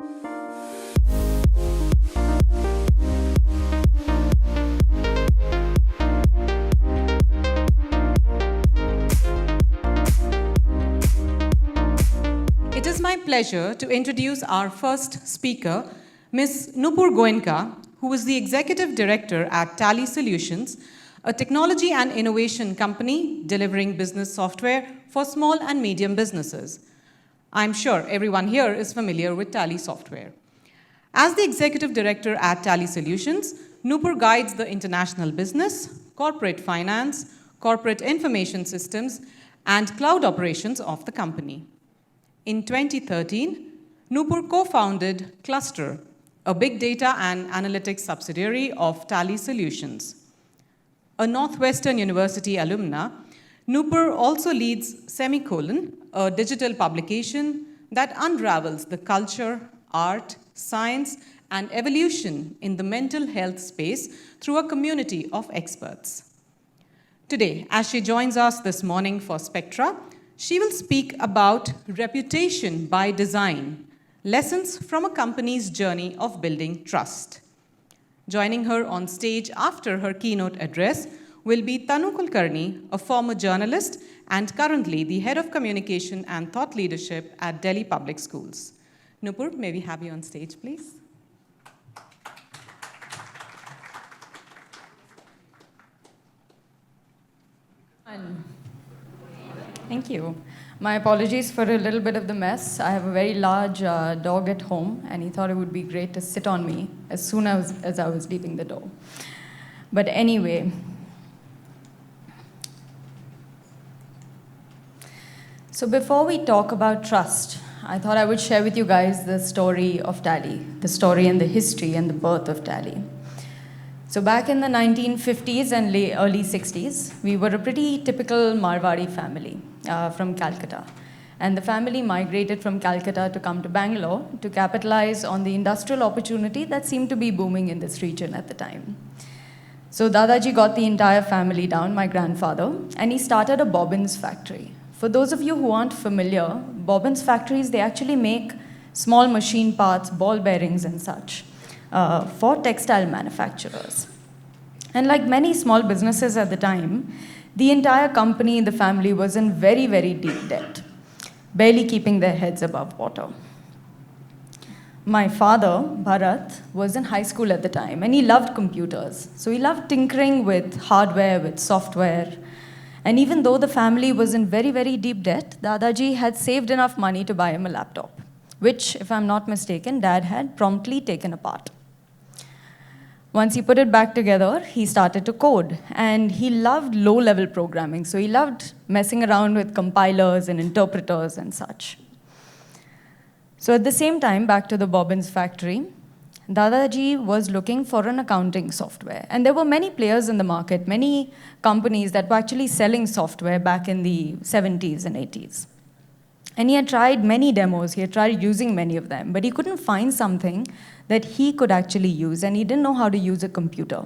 It is my pleasure to introduce our first speaker, Ms. Nupur Goenka, who is the Executive Director at Tally Solutions, a technology and innovation company delivering business software for small and medium businesses. I'm sure everyone here is familiar with Tally software. As the Executive Director at Tally Solutions, Nupur guides the international business, corporate finance, corporate information systems, and cloud operations of the company. In 2013, Nupur co-founded Cluster, a big data and analytics subsidiary of Tally Solutions. A Northwestern University alumna, Nupur also leads Semicolon, a digital publication that unravels the culture, art, science, and evolution in the mental health space through a community of experts. Today, as she joins us this morning for Spectra, she will speak about reputation by design, lessons from a company's journey of building trust. Joining her on stage after her keynote address will be Tanu Kulkarni, a former journalist and currently the Head of Communication and Thought Leadership at Delhi Public Schools. Nupur, may we have you on stage, please? Thank you. My apologies for a little bit of the mess. I have a very large dog at home, and he thought it would be great to sit on me as soon as I was leaving the door. But anyway, so before we talk about trust, I thought I would share with you guys the story of Tally, the story and the history and the birth of Tally. So back in the 1950s and early 60s, we were a pretty typical Marwari family from Calcutta. And the family migrated from Calcutta to come to Bangalore to capitalize on the industrial opportunity that seemed to be booming in this region at the time. So Dadaji got the entire family down, my grandfather, and he started a bobbins factory. For those of you who aren't familiar, bobbins factories, they actually make small machine parts, ball bearings and such, for textile manufacturers. And like many small businesses at the time, the entire company, the family was in very, very deep debt, barely keeping their heads above water. My father, Bharat, was in high school at the time, and he loved computers. So he loved tinkering with hardware, with software. And even though the family was in very, very deep debt, Dadaji had saved enough money to buy him a laptop, which, if I'm not mistaken, Dad had promptly taken apart. Once he put it back together, he started to code. And he loved low-level programming, so he loved messing around with compilers and interpreters and such. So at the same time, back to the bobbins factory, Dadaji was looking for an accounting software. And there were many players in the market, many companies that were actually selling software back in the 70s and 80s. And he had tried many demos, he had tried using many of them, but he couldn't find something that he could actually use, and he didn't know how to use a computer.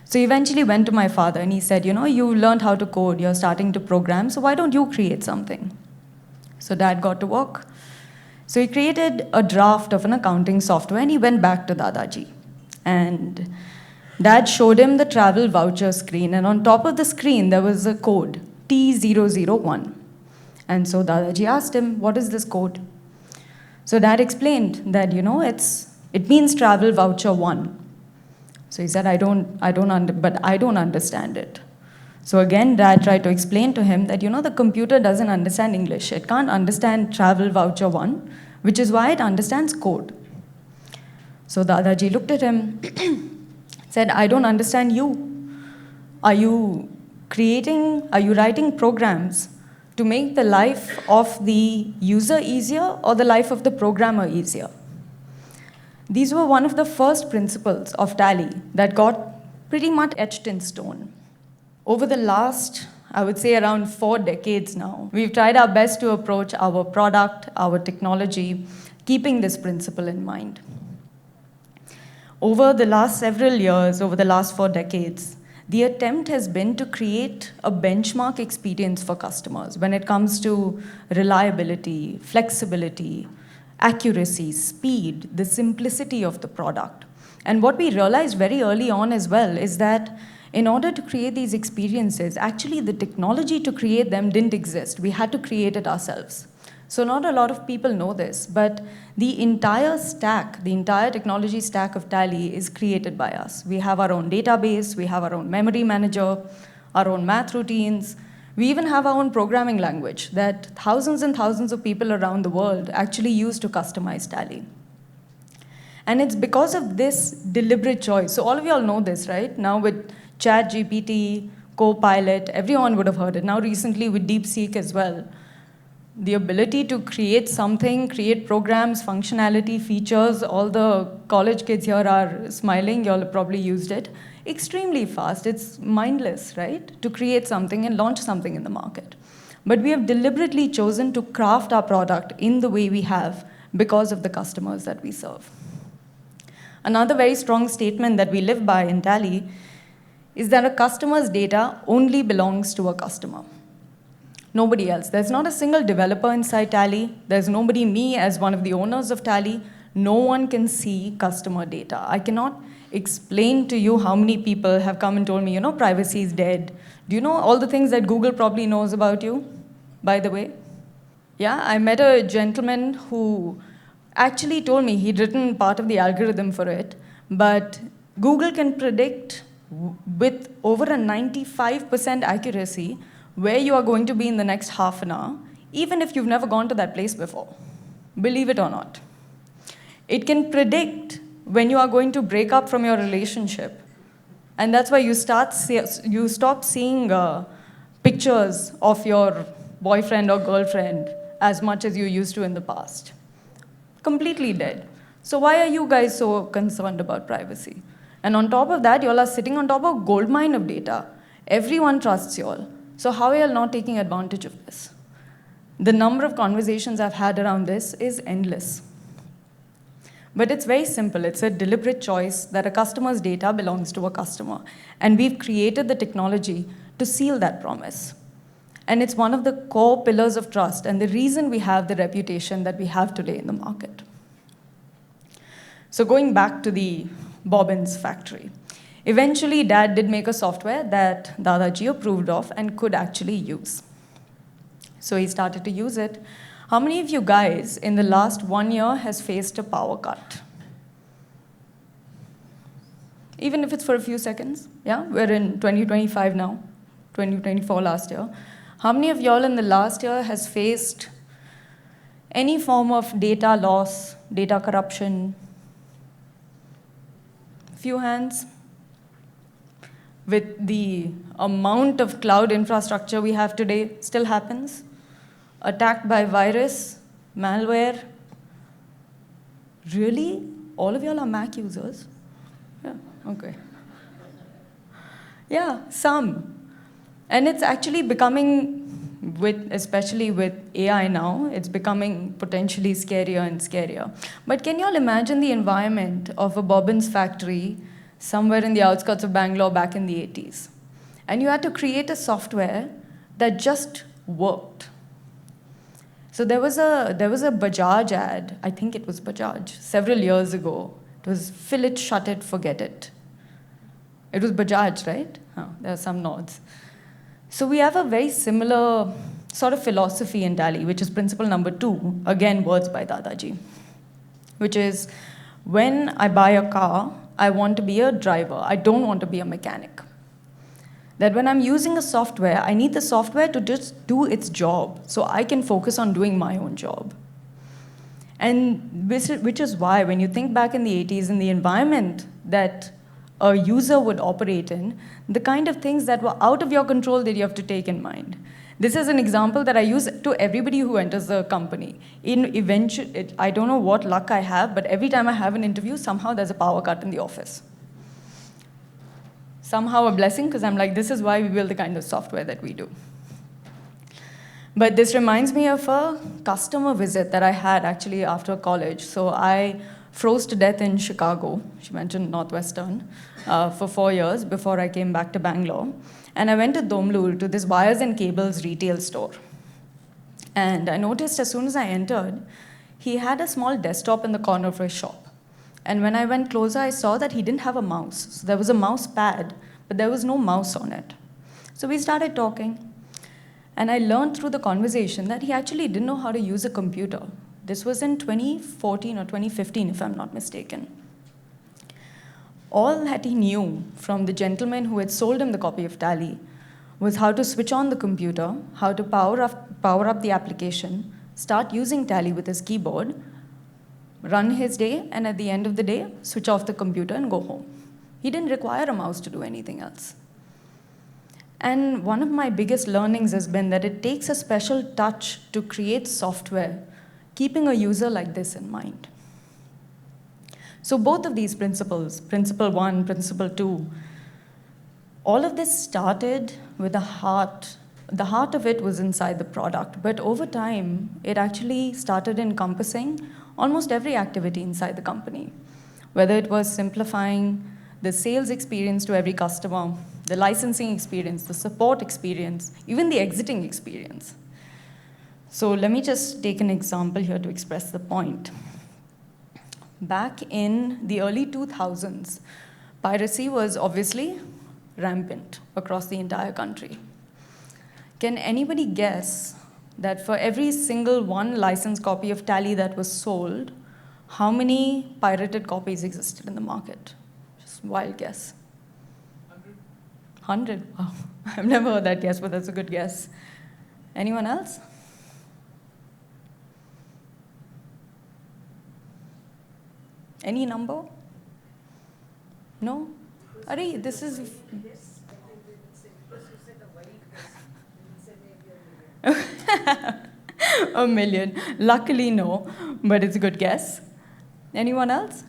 So he eventually went to my father and he said, you know, you learned how to code, you're starting to program, so why don't you create something? So Dad got to work. So he created a draft of an accounting software and he went back to Dadaji. And Dad showed him the travel voucher screen, and on top of the screen there was a code, T001. And so Dadaji asked him, what is this code? So Dad explained that, you know, it means travel voucher 1. So he said, I don't understand it. So again, Dad tried to explain to him that, you know, the computer doesn't understand English. It can't understand travel voucher 1, which is why it understands code. So Dadaji looked at him, said, I don't understand you. Are you writing programs to make the life of the user easier or the life of the programmer easier? These were one of the first principles of Tally that got pretty much etched in stone. Over the last, I would say around 4 decades now, we've tried our best to approach our product, our technology, keeping this principle in mind. Over the last several years, over the last 4 decades, the attempt has been to create a benchmark experience for customers when it comes to reliability, flexibility, accuracy, speed, the simplicity of the product. And what we realized very early on as well is that in order to create these experiences, actually the technology to create them didn't exist. We had to create it ourselves. So not a lot of people know this, but the entire stack, the entire technology stack of Tally is created by us. We have our own database, we have our own memory manager, our own math routines. We even have our own programming language that thousands and thousands of people around the world actually use to customize Tally. And it's because of this deliberate choice. So all of y'all know this, right? Now with ChatGPT, Copilot, everyone would have heard it. Now recently with DeepSeek as well. The ability to create something, create programs, functionality, features, all the college kids here are smiling, y'all have probably used it. Extremely fast, it's mindless, right? To create something and launch something in the market. But we have deliberately chosen to craft our product in the way we have because of the customers that we serve. Another very strong statement that we live by in Tally is that a customer's data only belongs to a customer. Nobody else. There's not a single developer inside Tally. There's nobody, me as one of the owners of Tally. No one can see customer data. I cannot explain to you how many people have come and told me, privacy is dead. Do you know all the things that Google probably knows about you, by the way? Yeah, I met a gentleman who actually told me he'd written part of the algorithm for it, but Google can predict with over a 95% accuracy where you are going to be in the next half an hour, even if you've never gone to that place before. Believe it or not. It can predict when you are going to break up from your relationship. And that's why you stop seeing pictures of your boyfriend or girlfriend as much as you used to in the past. Completely dead. So why are you guys so concerned about privacy? And on top of that, you all are sitting on top of a goldmine of data. Everyone trusts you all. So how are you all not taking advantage of this? The number of conversations I've had around this is endless. But it's very simple. It's a deliberate choice that a customer's data belongs to a customer. And we've created the technology to seal that promise. And it's one of the core pillars of trust and the reason we have the reputation that we have today in the market. So going back to the bobbins factory. Eventually, Dad did make a software that Dadaji approved of and could actually use. So he started to use it. How many of you guys in the last 1 year has faced a power cut? Even if it's for a few seconds, yeah? We're in 2025 now, 2024 last year. How many of y'all in the last year has faced any form of data loss, data corruption? Few hands. With the amount of cloud infrastructure we have today, still happens. Attacked by virus, malware. Really? All of y'all are Mac users? Yeah, okay. Yeah, some. And it's actually becoming, especially with AI now, it's becoming potentially scarier and scarier. But can y'all imagine the environment of a bobbins factory somewhere in the outskirts of Bangalore back in the 80s? And you had to create a software that just worked. So there was a Bajaj ad, I think it was Bajaj, several years ago. It was fill it, shut it, forget it. It was Bajaj, right? Oh, there are some nods. So we have a very similar sort of philosophy in Tally, which is principle number 2, again, words by Dadaji, which is when I buy a car, I want to be a driver. I don't want to be a mechanic. That when I'm using a software, I need the software to just do its job so I can focus on doing my own job. And which is why when you think back in the 80s, in the environment that a user would operate in, the kind of things that were out of your control that you have to take in mind. This is an example that I use to everybody who enters the company. I don't know what luck I have, but every time I have an interview, somehow there's a power cut in the office. Somehow a blessing, because I'm like, this is why we build the kind of software that we do. But this reminds me of a customer visit that I had actually after college. So I froze to death in Chicago, she mentioned Northwestern, for 4 years before I came back to Bangalore. And I went to Domlur to this wires and cables retail store. And I noticed as soon as I entered, he had a small desktop in the corner of his shop. And when I went closer, I saw that he didn't have a mouse. So there was a mouse pad, but there was no mouse on it. So we started talking. And I learned through the conversation that he actually didn't know how to use a computer. This was in 2014 or 2015, if I'm not mistaken. All that he knew from the gentleman who had sold him the copy of Tally was how to switch on the computer, how to power up the application, start using Tally with his keyboard, run his day, and at the end of the day, switch off the computer and go home. He didn't require a mouse to do anything else. And one of my biggest learnings has been that it takes a special touch to create software, keeping a user like this in mind. So both of these principles, principle 1, principle 2, all of this started with the heart. The heart of it was inside the product, but over time, it actually started encompassing almost every activity inside the company, whether it was simplifying the sales experience to every customer, the licensing experience, the support experience, even the exiting experience. So let me just take an example here to express the point. Back in the early 2000s, piracy was obviously rampant across the entire country. Can anybody guess that for every single one licensed copy of Tally that was sold, how many pirated copies existed in the market? Just wild guess. 100? Wow. I've never heard that guess, but that's a good guess. Anyone else? Any number? No? Arey, this is... a million. Luckily, no, but it's a good guess. Anyone else?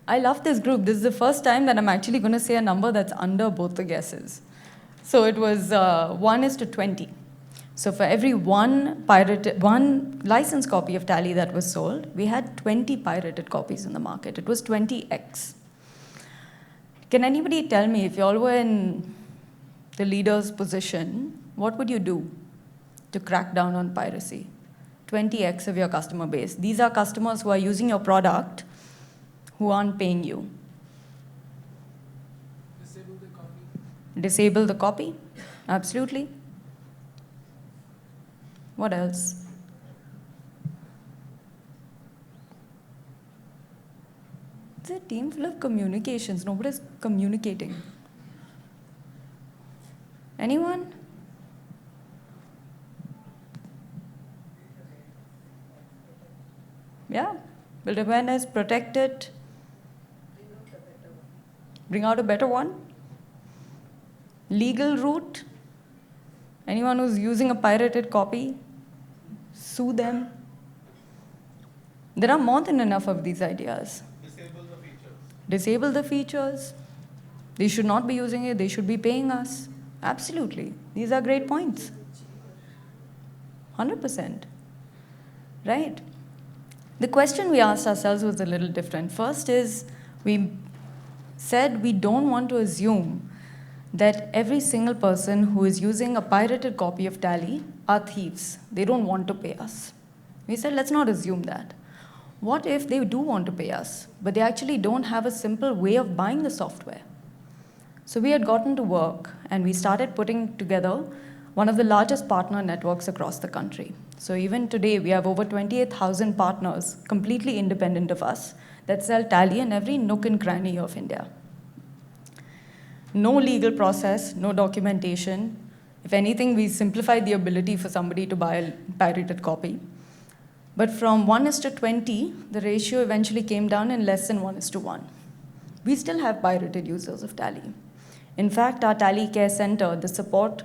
I love this group. This is the first time that I'm actually going to say a number that's under both the guesses. So it was 1:20. So for every one licensed copy of Tally that was sold, we had 20 pirated copies in the market. It was 20x. Can anybody tell me, if you all were in the leader's position, what would you do to crack down on piracy? 20x of your customer base. These are customers who are using your product who aren't paying you. Disable the copy. Disable the copy? Absolutely. What else? It's a team full of communications. Nobody's communicating. Anyone? Yeah. Build awareness, protect it. Bring out a better one. Legal route. Anyone who's using a pirated copy, sue them. There are more than enough of these ideas. Disable the features. Disable the features. They should not be using it. They should be paying us. Absolutely. These are great points. 100%. Right? The question we asked ourselves was a little different. First is, we said we don't want to assume that every single person who is using a pirated copy of Tally are thieves. They don't want to pay us. We said, let's not assume that. What if they do want to pay us, but they actually don't have a simple way of buying the software? So we had gotten to work, and we started putting together one of the largest partner networks across the country. So even today, we have over 28,000 partners, completely independent of us, that sell Tally in every nook and cranny of India. No legal process, no documentation. If anything, we simplified the ability for somebody to buy a pirated copy. But from 1:20, the ratio eventually came down in less than 1:1. We still have pirated users of Tally. In fact, our Tally Care Center, the support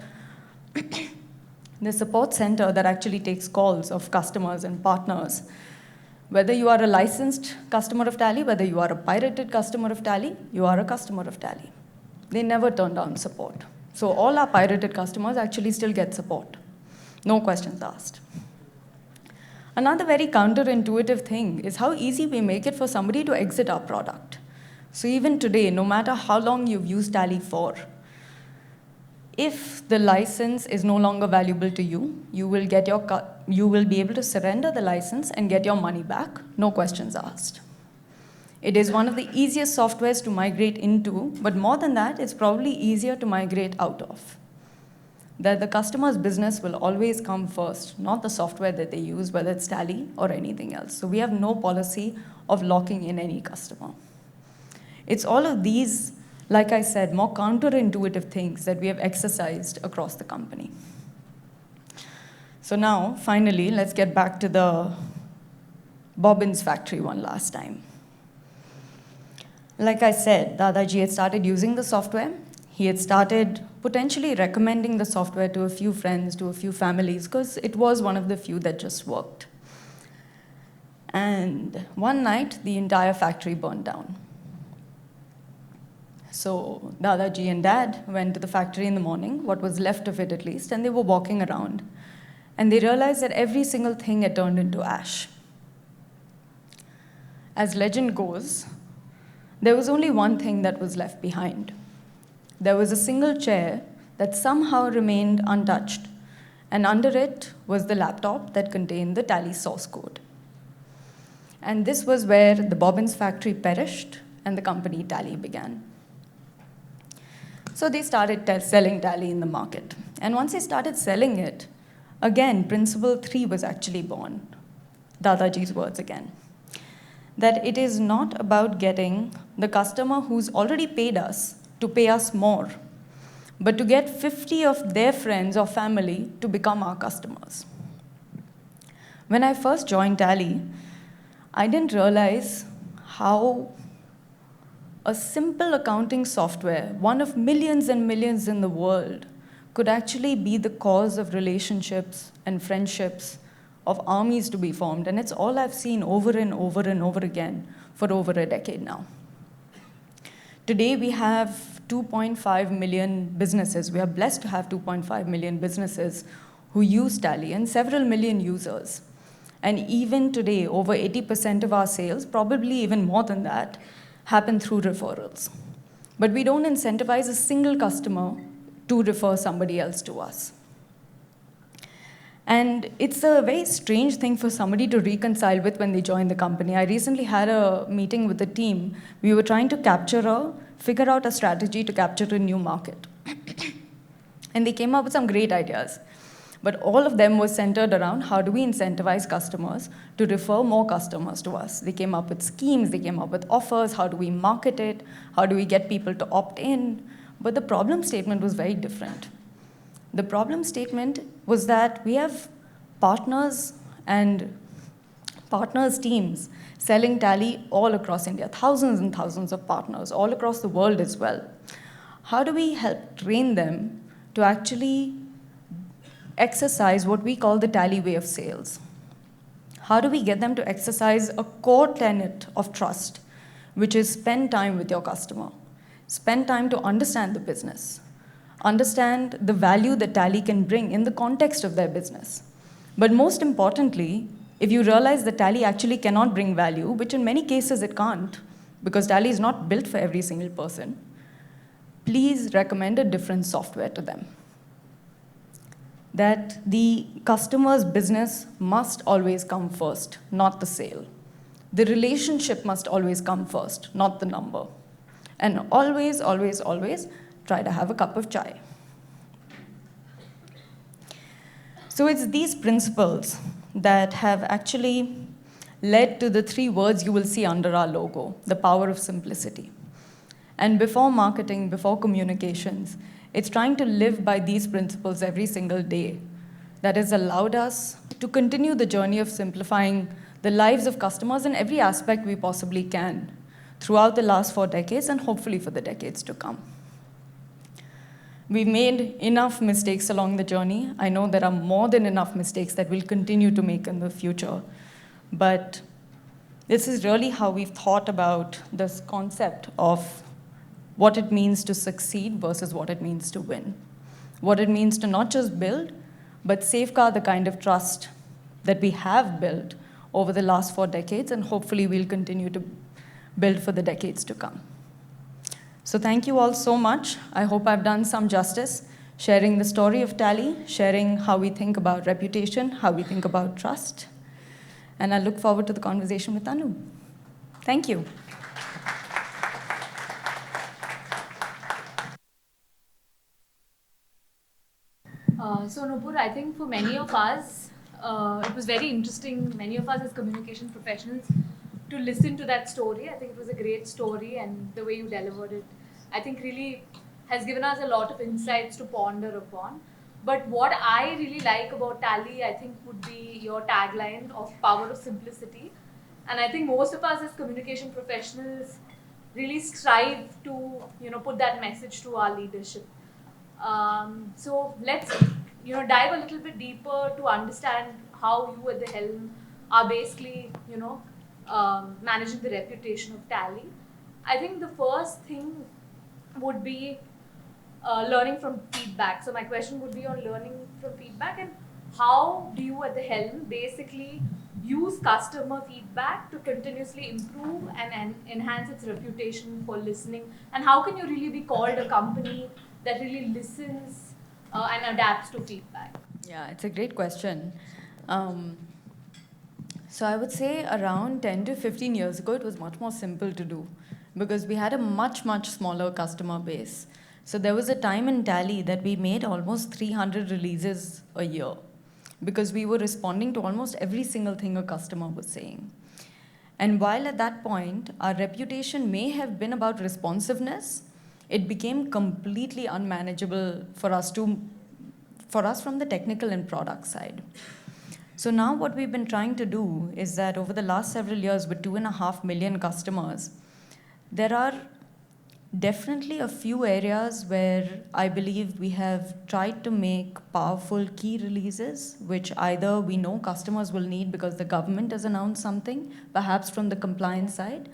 center that actually takes calls of customers and partners, whether you are a licensed customer of Tally, whether you are a pirated customer of Tally, you are a customer of Tally. They never turn down support. So all our pirated customers actually still get support. No questions asked. Another very counterintuitive thing is how easy we make it for somebody to exit our product. So even today, no matter how long you've used Tally for, if the license is no longer valuable to you, you will be able to surrender the license and get your money back, no questions asked. It is one of the easiest softwares to migrate into, but more than that, it's probably easier to migrate out of. That the customer's business will always come first, not the software that they use, whether it's Tally or anything else. So we have no policy of locking in any customer. It's all of these, like I said, more counterintuitive things that we have exercised across the company. So now, finally, let's get back to the bobbins factory one last time. Like I said, Dadaji had started using the software. He had started potentially recommending the software to a few friends, to a few families, because it was one of the few that just worked. And one night, the entire factory burned down. So Dadaji and Dad went to the factory in the morning, what was left of it at least, and they were walking around. And they realized that every single thing had turned into ash. As legend goes, there was only one thing that was left behind. There was a single chair that somehow remained untouched, and under it was the laptop that contained the Tally source code. And this was where the bobbins factory perished and the company Tally began. So they started selling Tally in the market. And once they started selling it, again, principle 3 was actually born. Dadaji's words again. That it is not about getting the customer who's already paid us to pay us more, but to get 50 of their friends or family to become our customers. When I first joined Tally, I didn't realize how a simple accounting software, one of millions and millions in the world, could actually be the cause of relationships and friendships, of armies to be formed. And it's all I've seen over and over and over again for over a decade now. Today, we have 2.5 million businesses. We are blessed to have 2.5 million businesses who use Tally and several million users. And even today, over 80% of our sales, probably even more than that, happen through referrals. But we don't incentivize a single customer to refer somebody else to us. And it's a very strange thing for somebody to reconcile with when they join the company. I recently had a meeting with the team. We were trying to figure out a strategy to capture a new market. And they came up with some great ideas. But all of them were centered around how do we incentivize customers to refer more customers to us. They came up with schemes, they came up with offers, how do we market it, how do we get people to opt in. But the problem statement was very different. The problem statement was that we have partners and partners teams selling Tally all across India, thousands and thousands of partners all across the world as well. How do we help train them to actually exercise what we call the Tally way of sales? How do we get them to exercise a core tenet of trust, which is spend time with your customer, spend time to understand the business, understand the value that Tally can bring in the context of their business. But most importantly, if you realize that Tally actually cannot bring value, which in many cases it can't, because Tally is not built for every single person, please recommend a different software to them. That the customer's business must always come first, not the sale. The relationship must always come first, not the number. And always, always, always, try to have a cup of chai. So it's these principles that have actually led to the 3 words you will see under our logo, the power of simplicity. And before marketing, before communications, it's trying to live by these principles every single day that has allowed us to continue the journey of simplifying the lives of customers in every aspect we possibly can throughout the last 4 decades and hopefully for the decades to come. We've made enough mistakes along the journey. I know there are more than enough mistakes that we'll continue to make in the future. But this is really how we've thought about this concept of what it means to succeed versus what it means to win. What it means to not just build, but safeguard the kind of trust that we have built over the last 4 decades, and hopefully we'll continue to build for the decades to come. So thank you all so much. I hope I've done some justice sharing the story of Tally, sharing how we think about reputation, how we think about trust. And I look forward to the conversation with Tanu. Thank you. So Nupur, I think for many of us, it was very interesting, many of us as communication professionals, to listen to that story. I think it was a great story, and the way you delivered it, I think really has given us a lot of insights to ponder upon. But what I really like about Tally, I think, would be your tagline of power of simplicity. And I think most of us as communication professionals really strive to, put that message to our leadership. So let's dive a little bit deeper to understand how you at the helm are basically managing the reputation of Tally. I think the first thing would be learning from feedback. So my question would be on learning from feedback, and how do you at the helm basically use customer feedback to continuously improve and enhance its reputation for listening, and how can you really be called a company that really listens and adapts to feedback? Yeah, it's a great question. So I would say around 10 to 15 years ago, it was much more simple to do because we had a much, much smaller customer base. So there was a time in Tally that we made almost 300 releases a year because we were responding to almost every single thing a customer was saying. And while at that point, our reputation may have been about responsiveness, it became completely unmanageable for us from the technical and product side. So now what we've been trying to do is that over the last several years with 2.5 million customers, there are definitely a few areas where I believe we have tried to make powerful key releases, which either we know customers will need because the government has announced something, perhaps from the compliance side,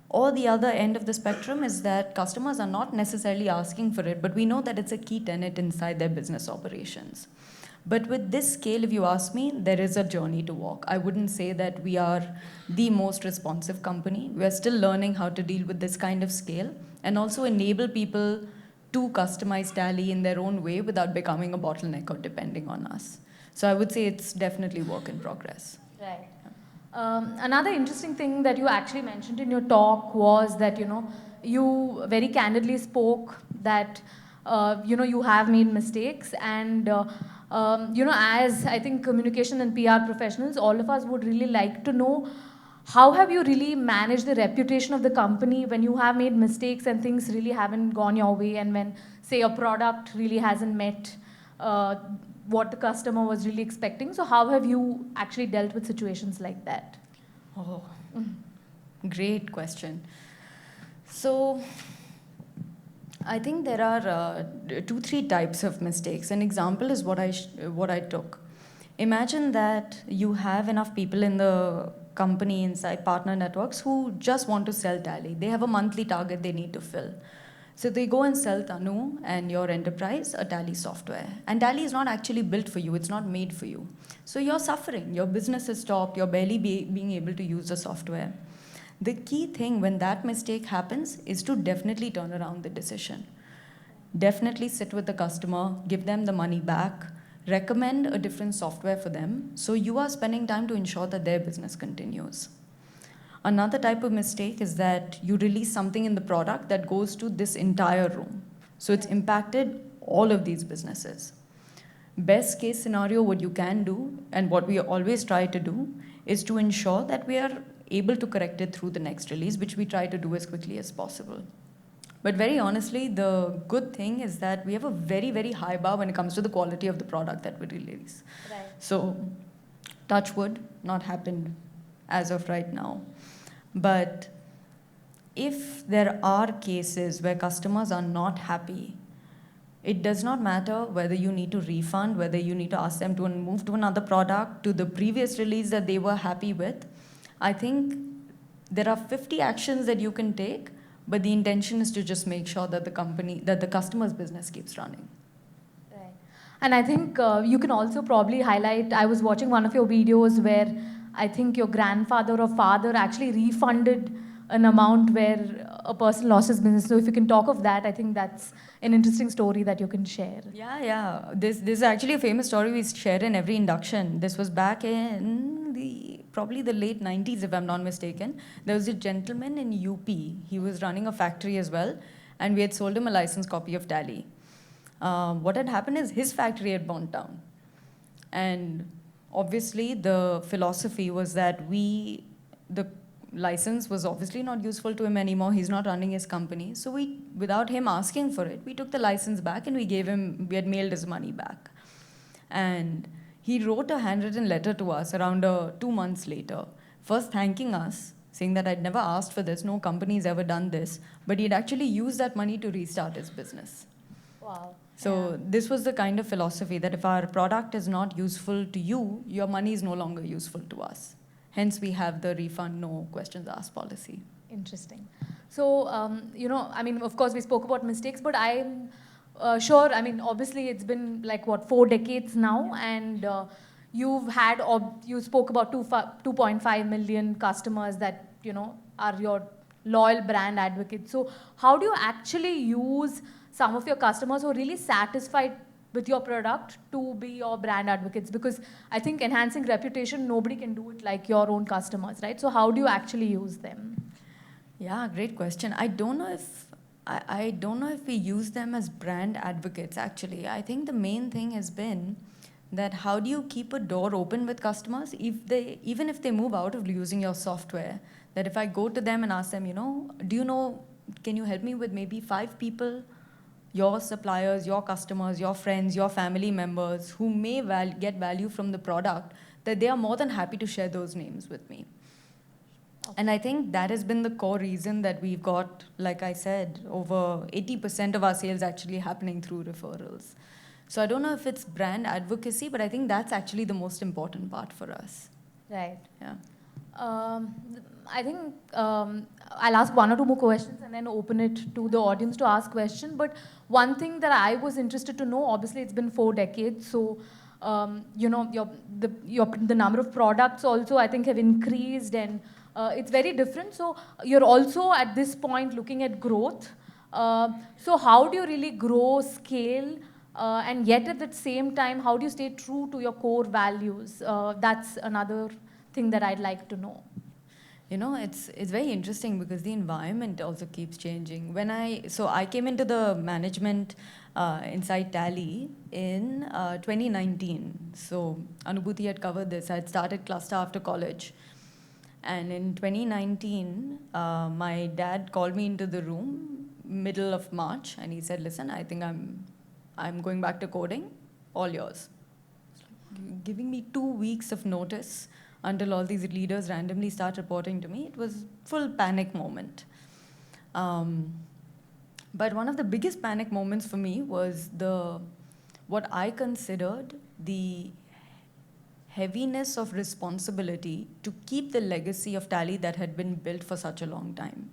or the other end of the spectrum is that customers are not necessarily asking for it, but we know that it's a key tenet inside their business operations. But with this scale, if you ask me, there is a journey to walk. I wouldn't say that we are the most responsive company. We are still learning how to deal with this kind of scale and also enable people to customize Tally in their own way without becoming a bottleneck or depending on us. So I would say it's definitely work in progress. Right. Another interesting thing that you actually mentioned in your talk was that, you very candidly spoke that, you have made mistakes, and, as I think communication and PR professionals, all of us would really like to know, how have you really managed the reputation of the company when you have made mistakes and things really haven't gone your way, and when, say, a product really hasn't met what the customer was really expecting? So how have you actually dealt with situations like that? Oh, great question. So I think there are 2-3 types of mistakes. An example is what I took. Imagine that you have enough people in the company inside partner networks who just want to sell Tally. They have a monthly target they need to fill. So they go and sell Tanu and your enterprise a Tally software. And Tally is not actually built for you. It's not made for you. So you're suffering. Your business is stopped. You're barely being able to use the software. The key thing when that mistake happens is to definitely turn around the decision. Definitely sit with the customer, give them the money back, recommend a different software for them, so you are spending time to ensure that their business continues. Another type of mistake is that you release something in the product that goes to this entire room. So it's impacted all of these businesses. Best case scenario, what you can do, and what we always try to do, is to ensure that we are able to correct it through the next release, which we try to do as quickly as possible. But very honestly, the good thing is that we have a very, very high bar when it comes to the quality of the product that we release. Right. So, touch wood, not happened as of right now. But if there are cases where customers are not happy, it does not matter whether you need to refund, whether you need to ask them to move to another product, to the previous release that they were happy with. I think there are 50 actions that you can take, but the intention is to just make sure that the customer's business keeps running. Right. And I think you can also probably highlight, I was watching one of your videos where I think your grandfather or father actually refunded an amount where a person lost his business. So if you can talk of that, I think that's an interesting story that you can share. Yeah. This is actually a famous story we share in every induction. This was back in probably the late 90s, if I'm not mistaken. There was a gentleman in UP. He was running a factory as well, and we had sold him a licensed copy of Tally. What had happened is his factory had burnt down. And obviously the philosophy was that the license was obviously not useful to him anymore. He's not running his company. So without him asking for it, we took the license back and we had mailed his money back. And he wrote a handwritten letter to us around 2 months later, first thanking us, saying that I'd never asked for this, no company's ever done this, but he'd actually used that money to restart his business. Wow. So this was the kind of philosophy that if our product is not useful to you, your money is no longer useful to us. Hence, we have the refund, no questions asked policy. Interesting. So, I mean, of course, we spoke about mistakes, but I'm sure, I mean, obviously, it's been like, 4 decades now, and you spoke about 2.5 million customers that, are your loyal brand advocates. So, how do you actually use some of your customers who are really satisfied with your product to be your brand advocates? Because I think enhancing reputation, nobody can do it like your own customers, right? So how do you actually use them? Yeah, great question. I don't know if we use them as brand advocates, actually. I think the main thing has been that how do you keep a door open with customers even if they move out of using your software, that if I go to them and ask them, can you help me with maybe 5 people, your suppliers, your customers, your friends, your family members who may get value from the product, that they are more than happy to share those names with me. Okay. And I think that has been the core reason that we've got, like I said, over 80% of our sales actually happening through referrals. So I don't know if it's brand advocacy, but I think that's actually the most important part for us. Right. Yeah. I think I'll ask 1 or 2 more questions and then open it to the audience to ask questions. But one thing that I was interested to know, obviously it's been 4 decades, so the number of products also I think have increased, and it's very different. So you're also at this point looking at growth. So how do you really grow, scale, and yet at the same time, how do you stay true to your core values? That's another thing that I'd like to know. It's very interesting because the environment also keeps changing. I came into the management inside Tally in 2019. So Anubhuti had covered this. I had started cluster after college. And in 2019, my dad called me into the room, middle of March, and he said, listen, I think I'm going back to coding, all yours. Giving me 2 weeks of notice until all these leaders randomly start reporting to me. It was full panic moment. But one of the biggest panic moments for me was what I considered the heaviness of responsibility to keep the legacy of Tally that had been built for such a long time.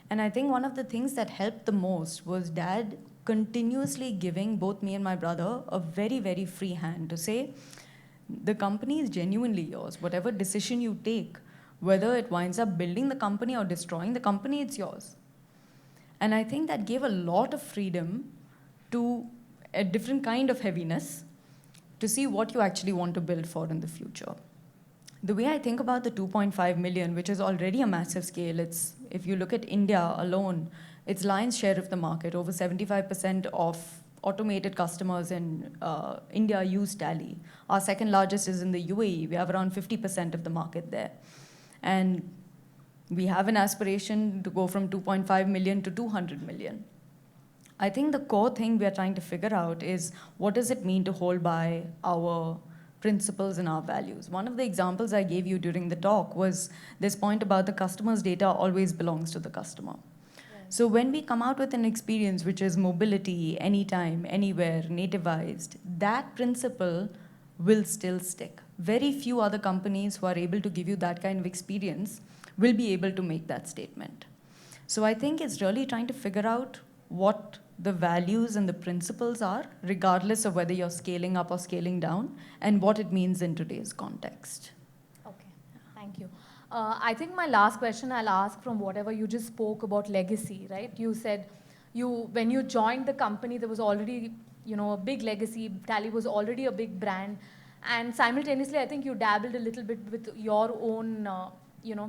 And I think one of the things that helped the most was Dad continuously giving both me and my brother a very, very free hand to say, the company is genuinely yours. Whatever decision you take, whether it winds up building the company or destroying the company, it's yours. And I think that gave a lot of freedom to a different kind of heaviness to see what you actually want to build for in the future. The way I think about the 2.5 million, which is already a massive scale, if you look at India alone, it's lion's share of the market. Over 75% of automated customers in India use Tally. Our second largest is in the UAE. We have around 50% of the market there. And we have an aspiration to go from 2.5 million to 200 million. I think the core thing we are trying to figure out is what does it mean to hold by our principles and our values. One of the examples I gave you during the talk was this point about the customer's data always belongs to the customer. So when we come out with an experience which is mobility, anytime, anywhere, nativized, that principle will still stick. Very few other companies who are able to give you that kind of experience will be able to make that statement. So I think it's really trying to figure out what the values and the principles are, regardless of whether you're scaling up or scaling down, and what it means in today's context. Okay, thank you. I think my last question I'll ask from whatever you just spoke about legacy, right? You said when you joined the company, there was already, a big legacy. Tally was already a big brand. And simultaneously, I think you dabbled a little bit with your own,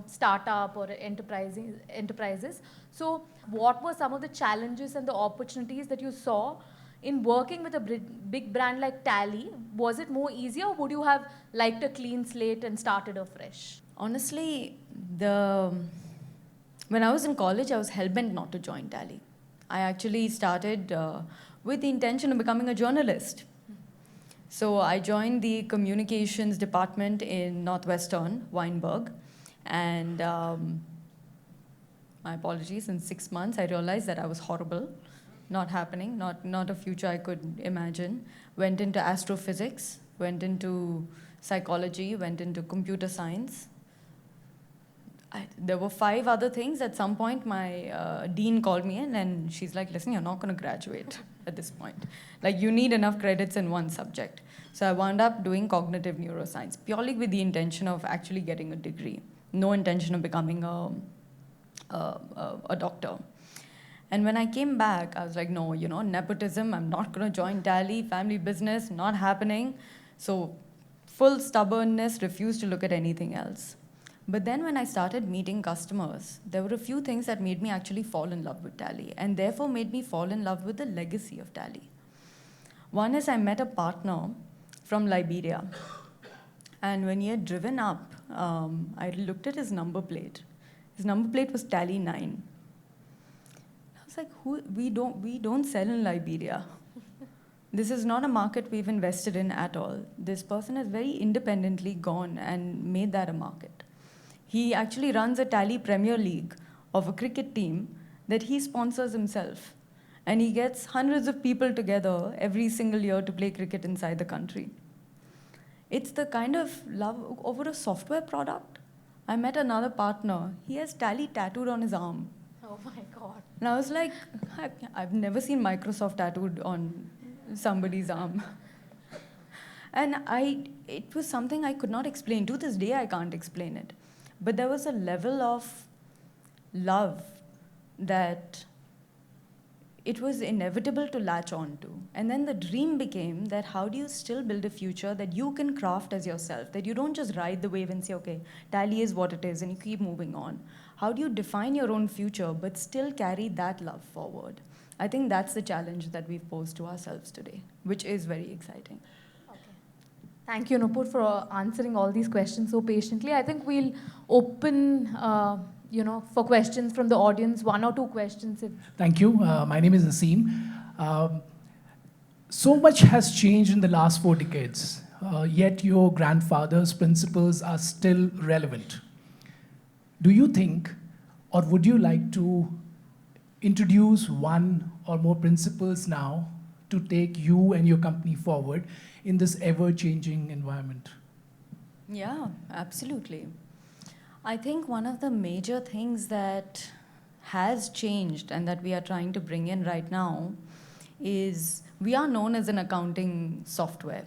startup or enterprises. So what were some of the challenges and the opportunities that you saw in working with a big brand like Tally? Was it more easier, or would you have liked a clean slate and started afresh? Honestly, when I was in college, I was hell-bent not to join Tally. I actually started with the intention of becoming a journalist. So I joined the communications department in Northwestern, Weinberg. And my apologies, in 6 months, I realized that I was horrible, not happening, not a future I could imagine. Went into astrophysics, went into psychology, went into computer science. There were 5 other things. At some point, my dean called me in and she's like, listen, you're not going to graduate at this point. Like, you need enough credits in one subject. So I wound up doing cognitive neuroscience, purely with the intention of actually getting a degree. No intention of becoming a doctor. And when I came back, I was like, no, nepotism, I'm not going to join Tally, family business, not happening. So full stubbornness, refused to look at anything else. But then when I started meeting customers, there were a few things that made me actually fall in love with Tally, and therefore made me fall in love with the legacy of Tally. One is I met a partner from Liberia. And when he had driven up, I looked at his number plate. His number plate was Tally 9. I was like, we don't sell in Liberia. This is not a market we've invested in at all. This person has very independently gone and made that a market. He actually runs a Tally Premier League of a cricket team that he sponsors himself. And he gets hundreds of people together every single year to play cricket inside the country. It's the kind of love over a software product. I met another partner. He has Tally tattooed on his arm. Oh my God. And I was like, I've never seen Microsoft tattooed on somebody's arm. And it was something I could not explain. To this day, I can't explain it. But there was a level of love that it was inevitable to latch on to. And then the dream became that how do you still build a future that you can craft as yourself, that you don't just ride the wave and say, okay, Tally is what it is, and you keep moving on. How do you define your own future but still carry that love forward? I think that's the challenge that we've posed to ourselves today, which is very exciting. Okay. Thank you, Nupur, for answering all these questions so patiently. I think we'll open for questions from the audience, 1 or 2 questions. Thank you. My name is Naseem. So much has changed in the last 4 decades, yet your grandfather's principles are still relevant. Do you think, or would you like to introduce 1 or more principles now to take you and your company forward in this ever-changing environment? Yeah, absolutely. I think one of the major things that has changed and that we are trying to bring in right now is we are known as an accounting software.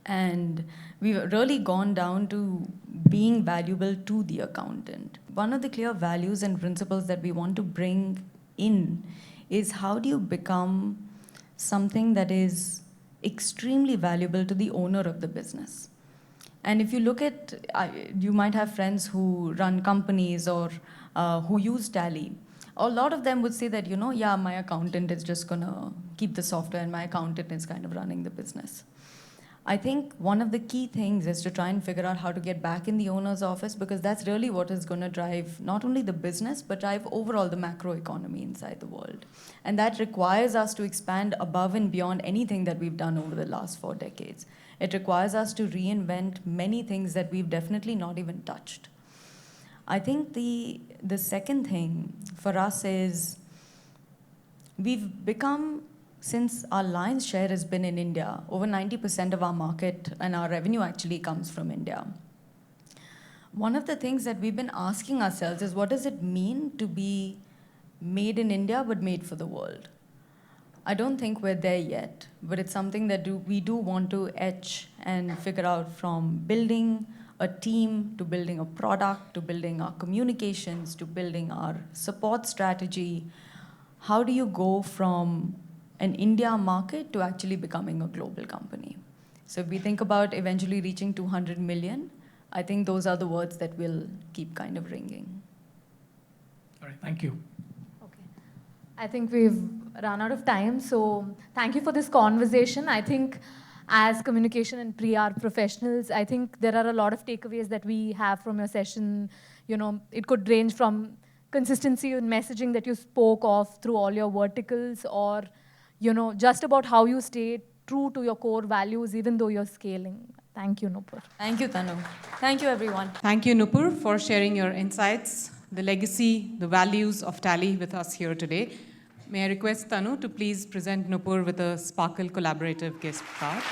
And we've really gone down to being valuable to the accountant. One of the clear values and principles that we want to bring in is how do you become something that is extremely valuable to the owner of the business. And if you look at, you might have friends who run companies or who use Tally. A lot of them would say that, yeah, my accountant is just going to keep the software and my accountant is kind of running the business. I think one of the key things is to try and figure out how to get back in the owner's office, because that's really what is going to drive not only the business, but drive overall the macro economy inside the world. And that requires us to expand above and beyond anything that we've done over the last 4 decades. It requires us to reinvent many things that we've definitely not even touched. I think the second thing for us is we've become, since our lion's share has been in India, over 90% of our market and our revenue actually comes from India. One of the things that we've been asking ourselves is, what does it mean to be made in India but made for the world? I don't think we're there yet, but it's something that we do want to etch and figure out, from building a team, to building a product, to building our communications, to building our support strategy. How do you go from an India market to actually becoming a global company? So if we think about eventually reaching 200 million, I think those are the words that will keep kind of ringing. All right, thank you. Okay. I think we've run out of time, so thank you for this conversation. I think as communication and PR professionals, I think there are a lot of takeaways that we have from your session. You know, it could range from consistency in messaging that you spoke of through all your verticals, or, you know, just about how you stay true to your core values even though you're scaling. Thank you, Nupur. Thank you, Tanu. Thank you, everyone. Thank you, Nupur, for sharing your insights, the legacy, the values of Tally with us here today. May I request Tanu to please present Nupur with a Sparkle Collaborative gift card.